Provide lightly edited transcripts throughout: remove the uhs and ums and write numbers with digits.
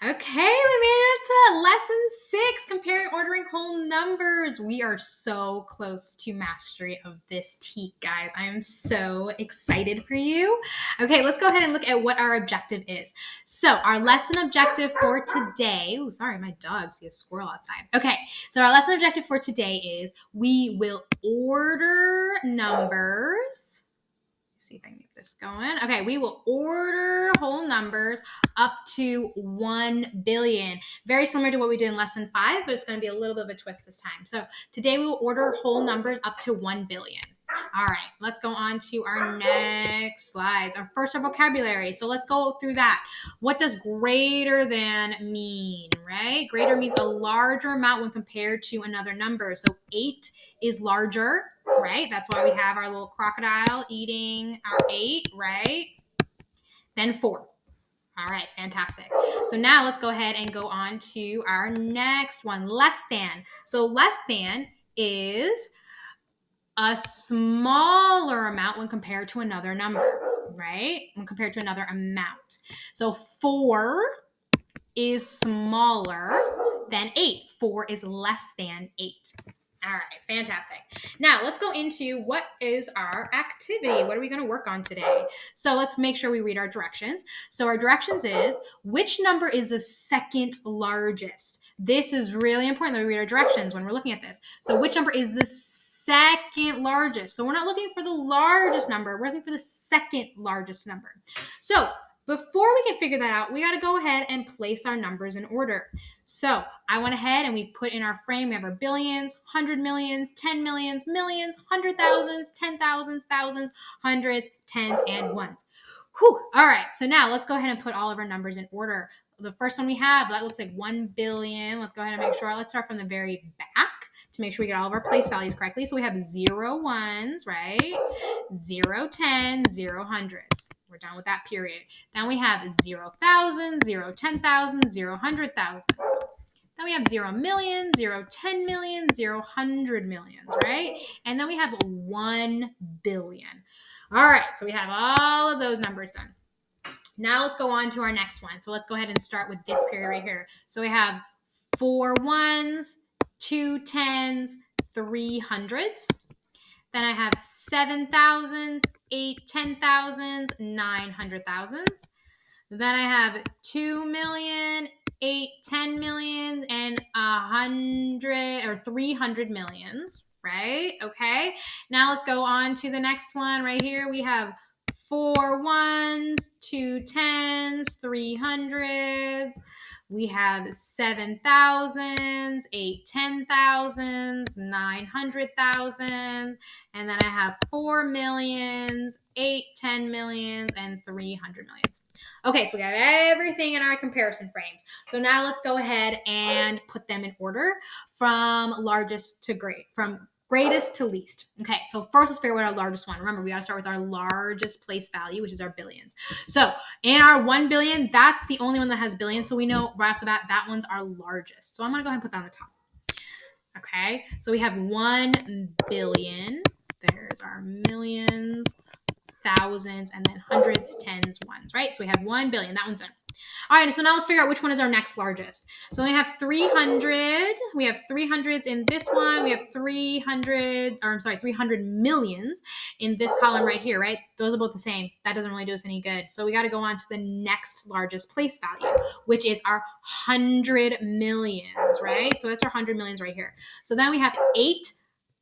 Okay, we made it to lesson 6, comparing ordering whole numbers. We are so close to mastery of this teak, guys. I am so excited for you. Okay, let's go ahead and look at what our objective is. So our lesson objective for today, oh, sorry, my dog see a squirrel outside. Okay, so our lesson objective for today is we will order numbers. See if I can get this going. Okay, we will order whole numbers up to 1 billion. Very similar to what we did in lesson 5, but it's going to be a little bit of a twist this time. So today we will order whole numbers up to 1 billion. All right, let's go on to our next slides. Our first are vocabulary. So let's go through that. What does greater than mean, right? Greater means a larger amount when compared to another number. So 8 is larger, right? That's why we have our little crocodile eating our 8, right? Then 4. All right, fantastic. So now let's go ahead and go on to our next one, less than. So less than is a smaller amount when compared to another number, right? When compared to another amount. So 4 is smaller than 8. 4 is less than 8. All right, fantastic. Now let's go into what is our activity. What are we going to work on today? So let's make sure we read our directions. So our directions is, which number is the second largest? This is really important that we read our directions when we're looking at this. So which number is the second largest? So we're not looking for the largest number. We're looking for the second largest number. So before we can figure that out, we got to go ahead and place our numbers in order. So I went ahead and we put in our frame, we have our billions, 100 millions, 10 millions, millions, 100,000s, 10,000s, thousands, hundreds, tens, and ones. Whew. All right, so now let's go ahead and put all of our numbers in order. The first one we have, that looks like 1 billion. Let's go ahead and make sure, let's start from the very back to make sure we get all of our place values correctly. So we have 0 ones, right? 0 tens, 0 hundreds. We're done with that period. Then we have 0 thousands, 0 10,000, 0 100,000. Then we have 0 million, 0 10 million, 0 100 millions, right? And then we have 1 billion. All right, so we have all of those numbers done. Now let's go on to our next one. So let's go ahead and start with this period right here. So we have 4 ones, 2 tens, 3 hundreds. Then I have 7,000s, 8 10,000s, 900,000s. Then I have 2 million, 8 10 million, and 100 or 300 millions, right? Okay. Now let's go on to the next one right here. We have 4 ones, 2 tens, 3 hundreds. We have 7,000s, 8 10,000s, 900,000, and then I have 4 millions, 8 10 millions, and 300 millions. Okay, so we have everything in our comparison frames. So now let's go ahead and put them in order from largest to greatest to least. Okay, so first let's figure out our largest one. Remember, we got to start with our largest place value, which is our billions. So in our 1 billion, that's the only one that has billions. So we know right off the bat that one's our largest. So I'm going to go ahead and put that on the top. Okay, so we have 1 billion. There's our millions, thousands, and then hundreds, tens, ones, right? So we have 1 billion. That one's done. All right, so now let's figure out which one is our next largest. So we have 300. We have 300s in this one. We have 300 millions in this column right here, right? Those are both the same. That doesn't really do us any good. So we got to go on to the next largest place value, which is our 100 millions, right? So that's our 100 millions right here. So then we have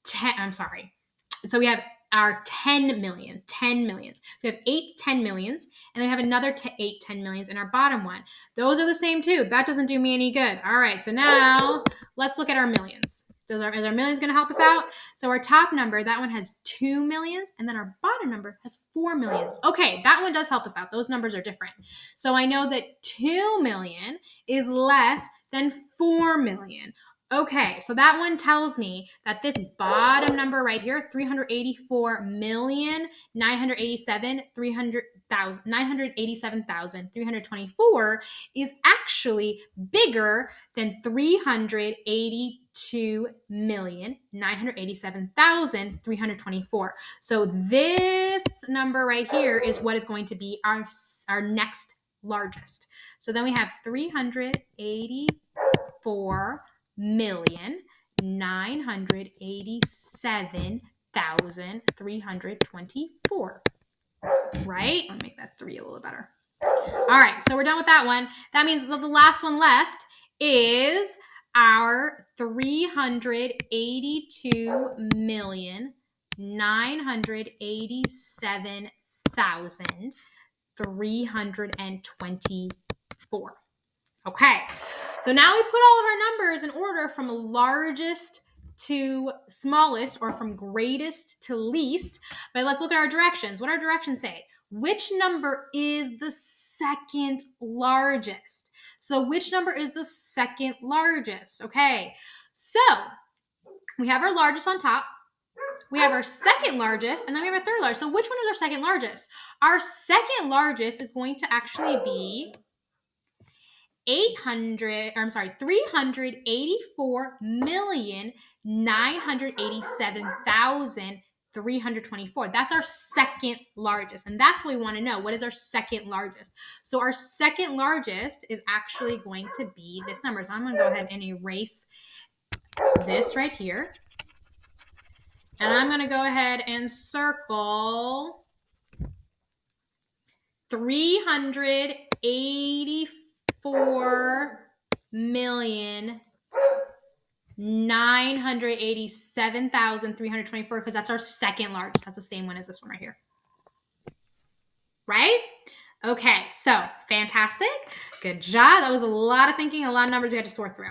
10. So we have our 10 millions. So we have 8 10 millions, and then we have another 8 10 millions in our bottom one. Those are the same too. That doesn't do me any good. All right, so now let's look at our millions. So is our millions going to help us out? So our top number, that one has 2 millions, and then our bottom number has 4 millions. Okay, that one does help us out. Those numbers are different. So I know that 2 million is less than 4 million. Okay, so that one tells me that this bottom number right here, 384,987,324 is actually bigger than 382,987,324. So this number right here is what is going to be our next largest. So then we have 384,987,324. Right? I'll make that 3 a little better. All right, so we're done with that one. That means that the last one left is our 382,987,324. Okay, so now we put all of our numbers in order from largest to smallest, or from greatest to least. But let's look at our directions. What do our directions say? Which number is the second largest? So which number is the second largest? Okay, so we have our largest on top. We have our second largest, and then we have our third largest. So which one is our second largest? Our second largest is going to actually be 384,987,324. That's our second largest. And that's what we want to know. What is our second largest? So our second largest is actually going to be this number. So I'm going to go ahead and erase this right here. And I'm going to go ahead and circle 384,987,324, because that's our second largest. That's the same one as this one right here. Right? Okay, so fantastic. Good job. That was a lot of thinking, a lot of numbers we had to sort through.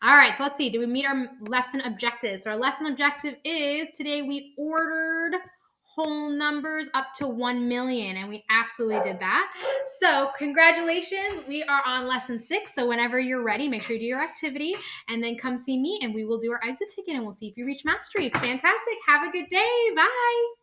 All right, so let's see. Did we meet our lesson objectives? So our lesson objective is today we ordered whole numbers up to 1 million, and we absolutely did that. So congratulations. We are on lesson 6. So whenever you're ready, make sure you do your activity and then come see me, and we will do our exit ticket, and we'll see if you reach mastery. Fantastic. Have a good day. Bye.